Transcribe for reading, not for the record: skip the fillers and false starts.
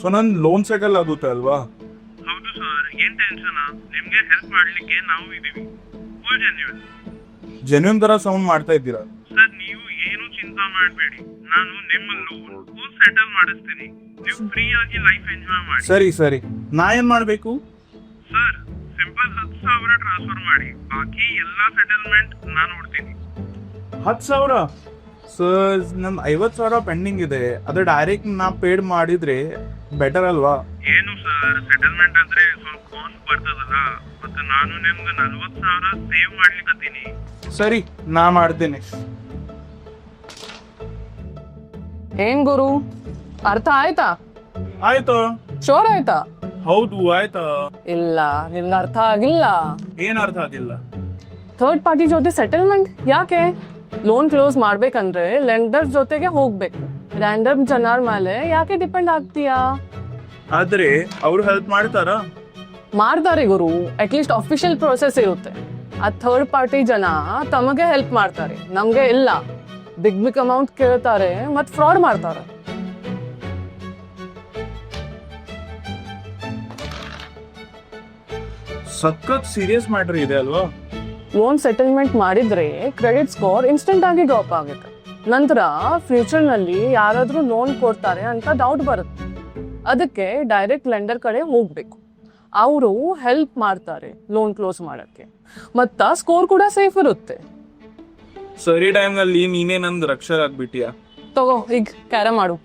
So ನನ್ loan settle ಆಗುತ್ತೆ ಅಲ್ವಾ? ಹೌದು ಸರ್, ಏನ್ ಟೆನ್ಷನ್, ನಿಮ್ಗೆ ಹೆಲ್ಪ್ ಮಾಡ್ಲಿಕ್ಕೆ ನಾವು ಇದೀವಿ. Full genuine. ಜೆನ್ಯೂನ್ ತರ ಸೌಂಡ್ ಮಾಡ್ತಾ ಇದ್ದೀರಾ. ಸರ್, ನೀವು ಏನು ಚಿಂತಾ ಮಾಡಬೇಡಿ, ನಾನು ನಿಮ್ಮ ಲೋನ್ ಫುಲ್ ಸೆಟಲ್ ಮಾಡಿಸ್ತೀನಿ. ನೀವು ಫ್ರೀ ಆಗಿ ಲೈಫ್ ಎಂಜಾಯ್ ಮಾಡಿ. ಸರಿ ಸರಿ, ನಾ ಏನ್ ಮಾಡ್ಬೇಕು? ಸರ್, ಸಿಂಪಲ್ 10,000 ಟ್ರಾನ್ಸ್ಫರ್ ಮಾಡಿ, ಬಾಕಿ ಎಲ್ಲಾ ಸೆಟಲ್ಮೆಂಟ್ ನಾನು ನೋಡ್ತೀನಿ. 10,000? ಸರ್ ನನ್ 50,000 ಪೆಂಡಿಂಗ್ ಇದೆ, ಅದು ಡೈರೆಕ್ಟ್ ನಾ ಪೇಡ್ ಮಾಡಿದ್ರೆ ಬೆಟರ್ ಅಲ್ವಾ? ಏನು ಸರ್, ಸೆಟಲ್ಮೆಂಟ್ ಅಂದ್ರೆ ಸ್ವಲ್ಪ ಕಾಸ್ಟ್ ಬರ್ತದಲ್ಲ, ಮತ್ತೆ ನಾನು ನಿಮ್ಗೆ 40,000 ಸೇವ್ ಮಾಡ್ಲಿಕ್ಕತ್ತೀನಿ. ಸರಿ, ನಾ ಮಾಡ್ತೇನೆ. ಏನ್ ಗುರು, ಅರ್ಥ ಆಯ್ತಾ? ಆಯ್ತು. ಶೋರ್ ಆಯ್ತಾ? ಹೌದು ಆಯ್ತಾ. ಇಲ್ಲ, ನಿಮ್ಗೆ ಅರ್ಥ ಆಗಿಲ್ಲ. ಏನ್ ಅರ್ಥ ಆಗಿಲ್ಲ? ಥರ್ಡ್ ಪಾರ್ಟಿ ಜೊತೆ ಸೆಟಲ್ಮೆಂಟ್ ಯಾಕೆ? ಲೋನ್ ಕ್ಲೋಸ್ ಮಾಡ್ಬೇಕಂದ್ರೆ ಲೆಂಡರ್ ಜೊತೆಗೆ ಹೋಗ್ಬೇಕು. ರ್ಯಾಂಡಮ್ ಜನರ ಮೇಲೆ ಯಾಕೆ ಡಿಪೆಂಡ್ ಆಗ್ತೀಯಾ? ಆದ್ರೆ ಅವ್ರು ಹೆಲ್ಪ್ ಮಾಡ್ತಾರಾ? ಮಾಡ್ತಾರೆ ಗುರು, ಅಟ್ಲೀಸ್ಟ್ ಅಫಿಷಿಯಲ್ ಪ್ರೋಸೆಸ್ ಇರುತ್ತೆ. ಆ ಥರ್ಡ್ ಪಾರ್ಟಿ ಜನ ತಮಗೆ ಹೆಲ್ಪ್ ಮಾಡ್ತಾರೆ, ನಮ್ಗೆ ಇಲ್ಲ. ಬಿಗ್ ಅಮೌಂಟ್ ಕೇಳ್ತಾರೆ ಮತ್ತೆ ಫ್ರಾಡ್ ಮಾಡ್ತಾರೆ. ಸಖತ್ ಸೀರಿಯಸ್ ಮ್ಯಾಟರ್ ಇದೆ ಅಲ್ವಾ? ಲೋನ್ ಸೆಟಲ್ಮೆಂಟ್ ಮಾಡಿದ್ರೆ ಕ್ರೆಡಿಟ್ ಸ್ಕೋರ್ ಇನ್ಸ್ಟೆಂಟ್ ಆಗಿ ಡ್ರಾಪ್ ಆಗುತ್ತೆ. ನಂತರ ಫ್ಯೂಚರ್ ನಲ್ಲಿ ಯಾರಾದ್ರೂ ಲೋನ್ ಕೊಡ್ತಾರೆ ಅಂತ ಡೌಟ್ ಬರುತ್ತೆ. ಅದಕ್ಕೆ ಡೈರೆಕ್ಟ್ ಲೆಂಡರ್ ಕಡೆ ಹೋಗ್ಬೇಕು. ಅವರು ಹೆಲ್ಪ್ ಮಾಡ್ತಾರೆ ಲೋನ್ ಕ್ಲೋಸ್ ಮಾಡಕ್ಕೆ, ಮತ್ತ ಸ್ಕೋರ್ ಕೂಡ ಸೇಫ್ ಇರುತ್ತೆ. ಸರಿ ಟೈಮ್ ನಲ್ಲಿ ನೀನೇ ನಂದು ರಕ್ಷಕ ಆಗ್ಬಿಟ್ಟಿಯಾ. ತಗೋ, ಈಗ ಕ್ಯಾರ ಮಾಡು.